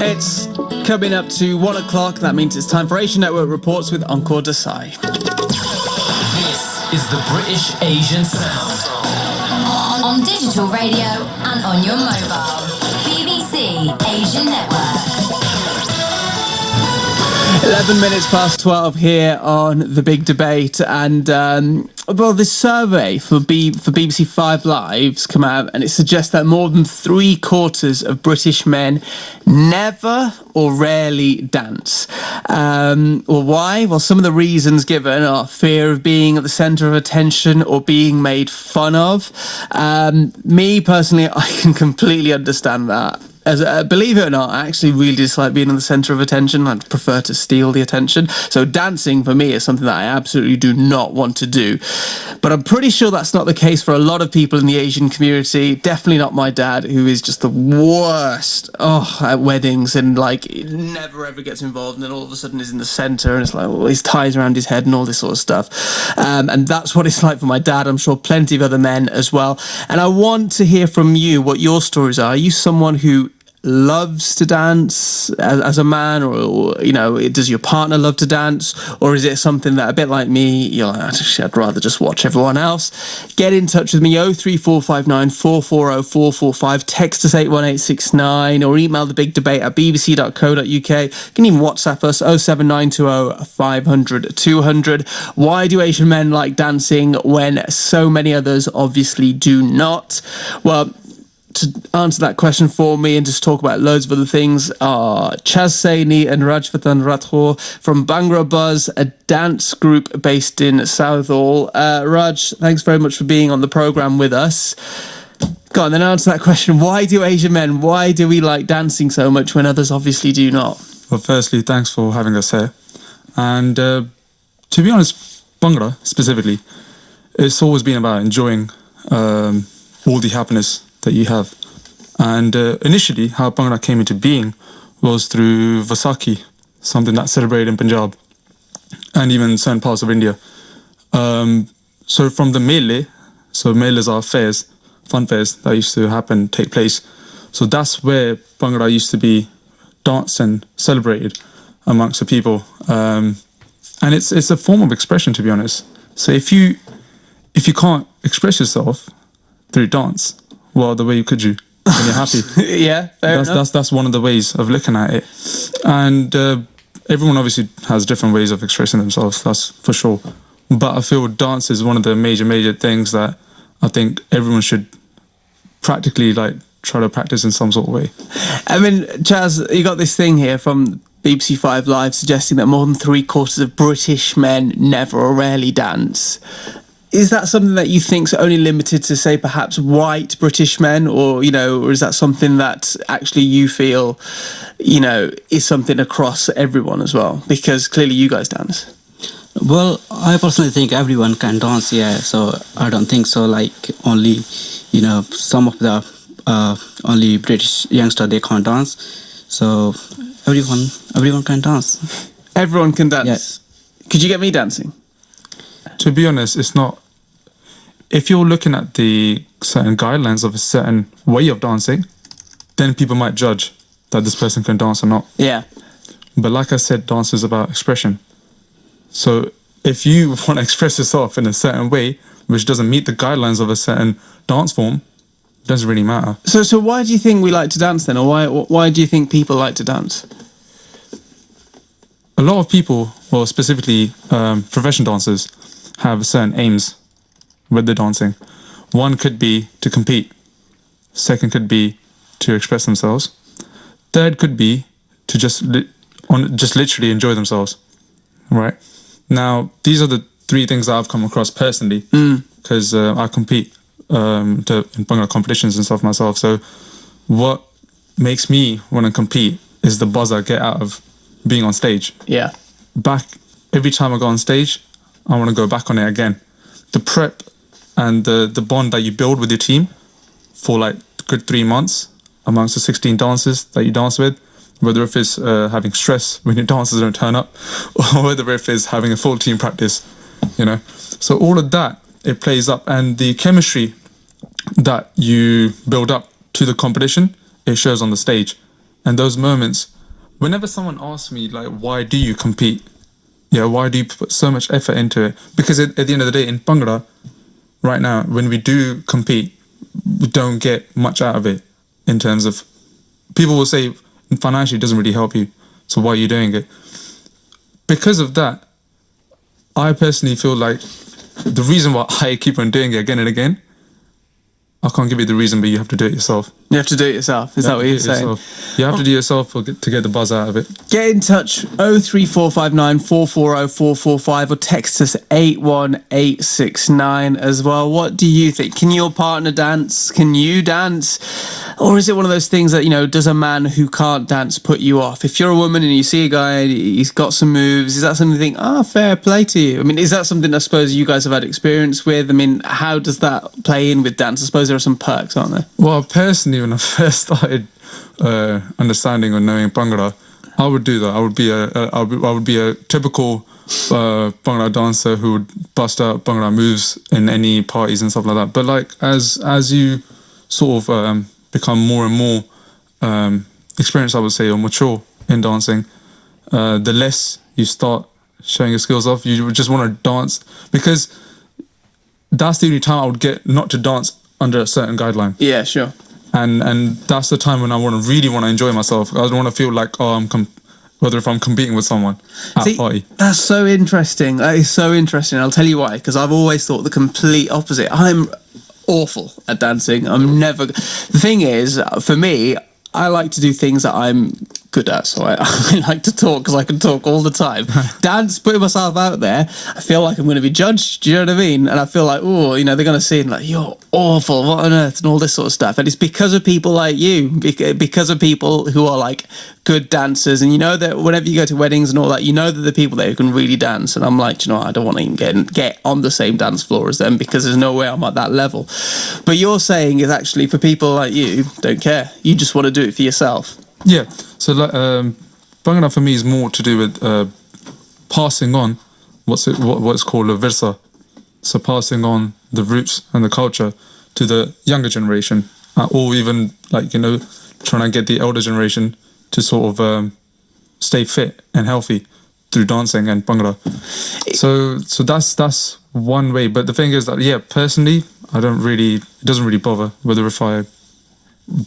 It's coming up to 1 o'clock. That means it's time for Asian Network Reports with Encore Desai. This is the British Asian Sound. On digital radio and on your mobile. BBC Asian Network. 11 minutes past 12 here on The Big Debate, and this survey for BBC 5 Live's come out, and it suggests that more than 3/4 of British men never or rarely dance. Well, why? Well, some of the reasons given are fear of being at the centre of attention or being made fun of. Me, personally, I can completely understand that. Believe it or not, I actually really dislike being in the centre of attention. I'd prefer to steal the attention. So dancing for me is something that I absolutely do not want to do. But I'm pretty sure that's not the case for a lot of people in the Asian community. Definitely not my dad, who is just the worst at weddings and never ever gets involved, and then all of a sudden is in the centre and it's like his ties around his head and all this sort of stuff. And that's what it's like for my dad. I'm sure plenty of other men as well. And I want to hear from you what your stories are. Are you someone who loves to dance as a man, or does your partner love to dance, or is it something that, a bit like me, you're like, actually, I'd rather just watch everyone else? Get in touch with me, 03459 440 445, text us 81869, or email thebigdebate@bbc.co.uk. You can even WhatsApp us 07920 500 200. Why do Asian men like dancing when so many others obviously do not? Well, to answer that question for me and just talk about loads of other things are Chaz Saini and Rajvatan Rathour from Bhangra Buzz, a dance group based in Southall. Raj, thanks very much for being on the programme with us. Go on, then answer that question. Why do Asian men, why do we like dancing so much when others obviously do not? Well, firstly, thanks for having us here. And to be honest, Bhangra specifically, it's always been about enjoying all the happiness that you have. And initially, how Bhangra came into being was through Vaisakhi, something that's celebrated in Punjab and even certain parts of India. So from the mele, so meles are fairs, fun fairs that used to take place. So that's where Bhangra used to be danced and celebrated amongst the people. And it's a form of expression, to be honest. So if you can't express yourself through dance, what other way could you when you're happy? Yeah, fair enough. That's one of the ways of looking at it. And everyone obviously has different ways of expressing themselves, that's for sure. But I feel dance is one of the major things that I think everyone should practically try to practice in some sort of way. I mean, Chaz, you got this thing here from BBC 5 Live suggesting that more than 3/4 of British men never or rarely dance. Is that something that you think's only limited to, say, perhaps white British men, or is that something that actually you feel, is something across everyone as well? Because clearly you guys dance. Well, I personally think everyone can dance, yeah. So I don't think so. Only, some of the only British youngsters, they can't dance. So everyone can dance. Everyone can dance. Yes. Could you get me dancing? To be honest, it's not. If you're looking at the certain guidelines of a certain way of dancing, then people might judge that this person can dance or not. Yeah. But like I said, dance is about expression. So if you want to express yourself in a certain way, which doesn't meet the guidelines of a certain dance form, it doesn't really matter. So why do you think we like to dance then? Or why do you think people like to dance? A lot of people, well, specifically professional dancers, have certain aims with the dancing. One could be to compete. Second could be to express themselves. Third could be to just literally enjoy themselves. Right? Now, these are the 3 things that I've come across personally, because I compete in Bhangra competitions and stuff myself. So what makes me want to compete is the buzz I get out of being on stage. Yeah. Every time I go on stage, I want to go back on it again. The prep and the bond that you build with your team for good 3 months amongst the 16 dancers that you dance with, whether if it's having stress when your dancers don't turn up, or whether if it's having a full team practice, So all of that, it plays up, and the chemistry that you build up to the competition, it shows on the stage. And those moments whenever someone asks me like, why do you compete? Yeah, why do you put so much effort into it? Because at the end of the day, in Bhangra, right now, when we do compete, we don't get much out of it in terms of, people will say financially it doesn't really help you, so why are you doing it? Because of that, I personally feel like the reason why I keep on doing it again and again, I can't give you the reason, but you have to do it yourself. You have to do it yourself. Is that what you're saying? You have to do it yourself to get the buzz out of it. Get in touch 03459 440 445 or text us 81869 as well. What do you think? Can your partner dance? Can you dance? Or is it one of those things that, you know, does a man who can't dance put you off? If you're a woman and you see a guy and he's got some moves, is that something you think, fair play to you? I mean, is that something I suppose you guys have had experience with? I mean, how does that play in with dance? I suppose there are some perks, aren't there? Well, personally, when I first started understanding or knowing Bhangra, I would do that. I would be a typical Bhangra dancer who would bust out Bhangra moves in any parties and stuff like that. But like as you sort of become more and more experienced, I would say, or mature in dancing, the less you start showing your skills off. You just want to dance because that's the only time I would get not to dance under a certain guideline. Yeah, sure. And that's the time when I really want to enjoy myself. I don't want to feel like, whether if I'm competing with someone at a party. That's so interesting. That is so interesting. I'll tell you why. Because I've always thought the complete opposite. I'm awful at dancing. I'm never... The thing is, for me, I like to do things that I'm good at. So I like to talk because I can talk all the time. Dance, putting myself out there, I feel like I'm going to be judged. Do you know what I mean? And I feel like, oh, you know, they're going to see it like, you're awful, what on earth, and all this sort of stuff. And it's because of people like you, because of people who are like good dancers. And you know that whenever you go to weddings and all that, you know that the people there who can really dance. And I'm like, you know, I don't want to even get on the same dance floor as them because there's no way I'm at that level. But you're saying is actually for people like you, don't care. You just want to do it for yourself. Yeah. So like, Bhangra for me is more to do with passing on what's called a virsa. So passing on the roots and the culture to the younger generation, or even like, you know, trying to get the elder generation to sort of stay fit and healthy through dancing and Bhangra. So that's one way. But the thing is that, yeah, personally, it doesn't really bother whether if I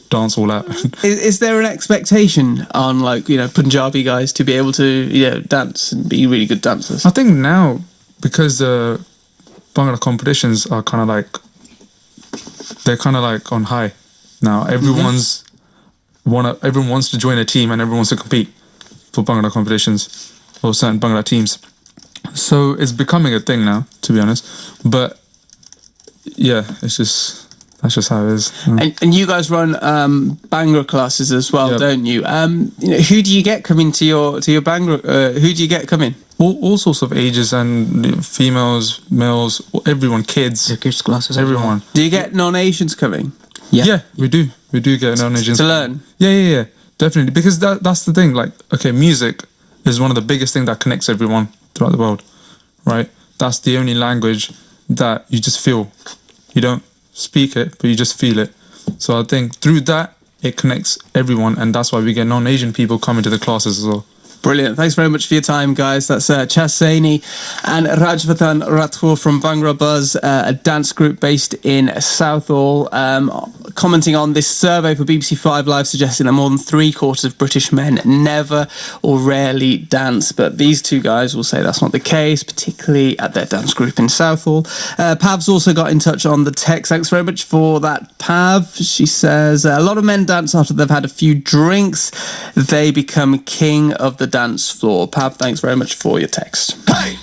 dance all out. Is there an expectation on, like, you know, Punjabi guys to be able to, you know, dance and be really good dancers? I think now, because the Bhangra competitions are kind of like, they're kind of like on high now. Everyone wants to join a team and everyone wants to compete for Bhangra competitions or certain Bhangra teams. So it's becoming a thing now, to be honest. But yeah, that's just how it is. And you guys run Bhangra classes as well, Yep. don't you? You know, who do you get coming to your Bhangra? Who do you get coming? All sorts of ages, and females, males, everyone, kids. The kids classes. Everyone. Do you get non-Asians coming Yeah, we do. We do get non-Asians to learn? Yeah, definitely. Because that's the thing. Like, okay, music is one of the biggest things that connects everyone throughout the world, right? That's the only language that you just feel. You don't speak it, but you just feel it. So I think through that, it connects everyone, and that's why we get non-Asian people coming to the classes as well. Brilliant. Thanks very much for your time, guys. That's Chaz Saini and Rajvatan Rathour from Bhangra Buzz, a dance group based in Southall, commenting on this survey for BBC 5 Live suggesting that more than 3/4 of British men never or rarely dance. But these two guys will say that's not the case, particularly at their dance group in Southall. Pav's also got in touch on the text. Thanks very much for that, Pav. She says, a lot of men dance after they've had a few drinks. They become king of the dance floor. Pav, thanks very much for your text. Hey!